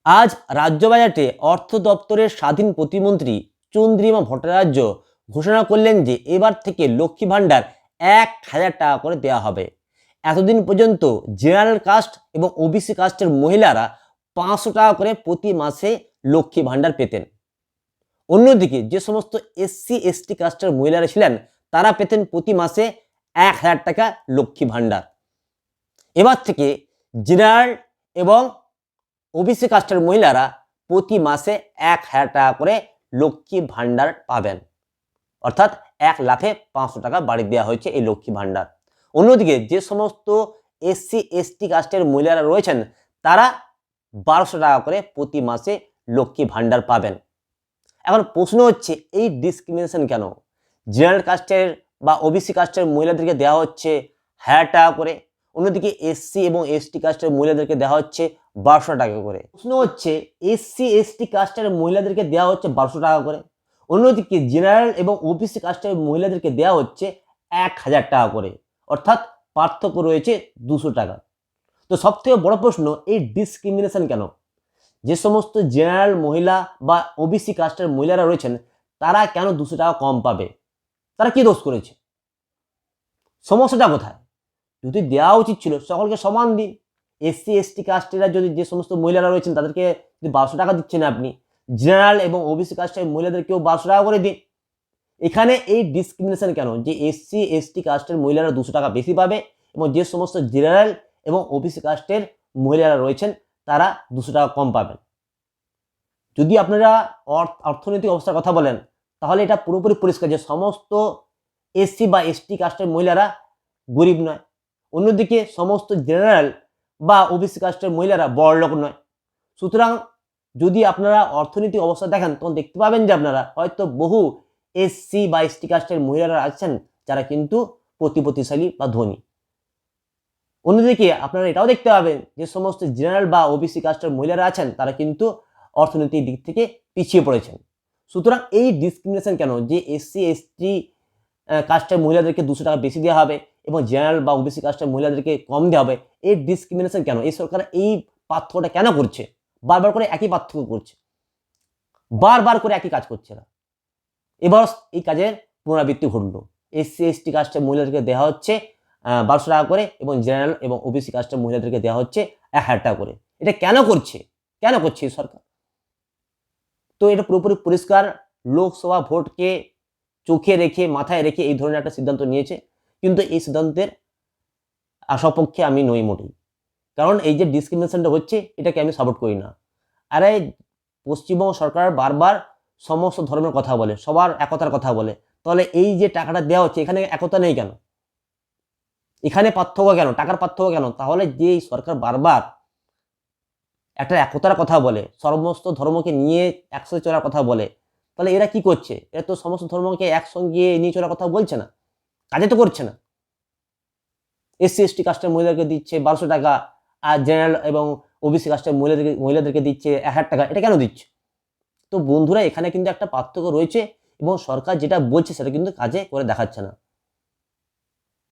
আজ রাজ্য বাজেটে অর্থ দপ্তরের স্বাধীন প্রতিমন্ত্রী চন্দ্রিমা ভট্টাচার্য ঘোষণা করলেন যে এবার থেকে লক্ষ্মী ভাণ্ডার ১,০০০ টাকা করে দেওয়া হবে। এতদিন পর্যন্ত জেনারেল কাস্ট এবং ওবিসি কাস্টের মহিলারা ৫০০ টাকা করে প্রতি মাসে লক্ষ্মী ভাণ্ডার পেতেন। অন্যদিকে যে সমস্ত এসসি এসটি কাস্টের মহিলারা ছিলেন তারা পেতেন প্রতি মাসে ১,০০০ টাকা লক্ষ্মী ভাণ্ডার। এবার থেকে জেনারেল এবং ওবিসি কাস্টের মহিলারা প্রতি মাসে ১,০০০ টাকা করে লক্ষ্মী ভাণ্ডার পাবেন, অর্থাৎ ১,৫০০ টাকা বাড়ি দেওয়া হয়েছে এই লক্ষ্মী ভাণ্ডার। অন্যদিকে যে সমস্ত এসসি এসটি কাস্টের মহিলারা রয়েছেন তারা ১২০০ টাকা করে প্রতি মাসে লক্ষ্মী ভাণ্ডার পাবেন। এখন প্রশ্ন হচ্ছে, এই ডিসক্রিমিনেশন কেন? জেনারেল কাস্টের বা ওবিসি কাস্টের মহিলাদেরকে দেওয়া হচ্ছে ১,০০০ টাকা করে, অন্যদিকে এসসি এবং এসটি কাস্টের মহিলাদেরকে দেওয়া হচ্ছে ১২০০ টাকা করে। প্রশ্ন হচ্ছে, এসসি এসটি কাস্টের মহিলাদেরকে দেওয়া হচ্ছে ১২০০ টাকা করে, অন্যদিকে জেনারেল এবং ওবিসি কাস্টের মহিলাদেরকে দেওয়া হচ্ছে ১,০০০ টাকা করে, অর্থাৎ পার্থক্য রয়েছে ২০০ টাকা। তো সবথেকে বড় প্রশ্ন, এই ডিসক্রিমিনেশন কেন? যে সমস্ত জেনারেল মহিলা বা ওবিসি কাস্টের মহিলারা রয়েছেন তারা কেন ২০০ টাকা কম পাবে? তারা কি দোষ করেছে? সমস্যাটা কোথায়? যদি দেওয়া উচিত ছিল সকলকে সমান দিন। এসসি এসটি কাস্টেরা যদি, যে সমস্ত মহিলারা রয়েছেন তাদেরকে যদি ১২০০ টাকা দিচ্ছেন আপনি, জেনারেল এবং ওবিসি কাস্টের মহিলাদেরকেও ১২০০ টাকা করে দিন। এখানে এই ডিসক্রিমিনেশন কেন যে এসসি এসটি কাস্টের মহিলারা ২০০ টাকা বেশি পাবে এবং যে সমস্ত জেনারেল এবং ওবিসি কাস্টের মহিলারা রয়েছেন তারা ২০০ টাকা কম পাবেন? যদি আপনারা অর্থনৈতিক অবস্থার কথা বলেন তাহলে এটা পুরোপুরি পরিষ্কার যে সমস্ত এসসি বা এসটি কাস্টের মহিলারা গরিব নয়, অন্যদিকে সমস্ত জেনারেল বা ওবিসি কাস্টের মহিলারা বড়লোক নয়। সুতরাং যদি আপনারা অর্থনৈতিক অবস্থা দেখেন তখন দেখতে পাবেন যে আপনারা হয়তো বহু এসসি বা এসটি কাস্টের মহিলারা আছেন যারা কিন্তু প্রতিপত্তিশালী বা ধনী। অন্যদিকে আপনারা এটাও দেখতে পাবেন যে সমস্ত জেনারেল বা ওবিসি কাস্টের মহিলারা আছেন তারা কিন্তু অর্থনৈতিক দিক থেকে পিছিয়ে পড়েছেন। সুতরাং এই ডিসক্রিমিনেশন কেন যে এসসি এসটি কাস্টের মহিলাদেরকে ২০০ টাকা বেশি দেওয়া হবে এবং জেনারেল বা ওবিসি কাস্টের মহিলাদেরকে কম দেওয়া হবে? এই ডিসক্রিমিনেশন কেন? এই সরকার এই পার্থক্যটা কেন করছে? বারবার করে একই পার্থক্য করছে, বারবার করে একই কাজ করছে না। এবার এই কাজের পুনরাবৃত্তি ঘটলো। এসসি এসটি কাস্টের মহিলাদেরকে দেওয়া হচ্ছে ১২০০ টাকা করে এবং জেনারেল এবং ওবিসি কাস্টের মহিলাদেরকে দেওয়া হচ্ছে ১,০০০ টাকা করে। এটা কেন করছে? কেন করছে এই সরকার? তো এটা পুরোপুরি পরিষ্কার, লোকসভা ভোটকে চোখে রেখে, মাথায় রেখে এই ধরনের একটা সিদ্ধান্ত নিয়েছে। কিন্তু এই সিদ্ধান্তের সপক্ষে আমি নই মোটেই। কারণ এই যে ডিসক্রিমিনেশনটা হচ্ছে এটাকে আমি সাপোর্ট করি না। আরে পশ্চিমবঙ্গ সরকার বারবার সমস্ত ধর্মের কথা বলে, সবার একতার কথা বলে, তাহলে এই যে টাকাটা দেওয়া হচ্ছে এখানে একতা নেই কেন? এখানে পার্থক্য কেন? টাকার পার্থক্য কেন? তাহলে যে সরকার বারবার একটা একতার কথা বলে, সমস্ত ধর্মকে নিয়ে একসাথে চলার কথা বলে, তাহলে এরা কি করছে? এরা তো সমস্ত ধর্মকে একসঙ্গে নিয়ে চলার কথা বলছে না, কাজে তো করছে না। এসসি এসটি কাস্টের মহিলাদেরকে দিচ্ছে ১২০০ টাকা আর জেনারেল এবং ওবিসি কাস্টের মহিলাদেরকে দিচ্ছে ১,০০০ টাকা। এটা কেন দিচ্ছে? তো বন্ধুরা, এখানে কিন্তু একটা পার্থক্য রয়েছে এবং সরকার যেটা বলছে সেটা কিন্তু কাজে করে দেখাচ্ছে না।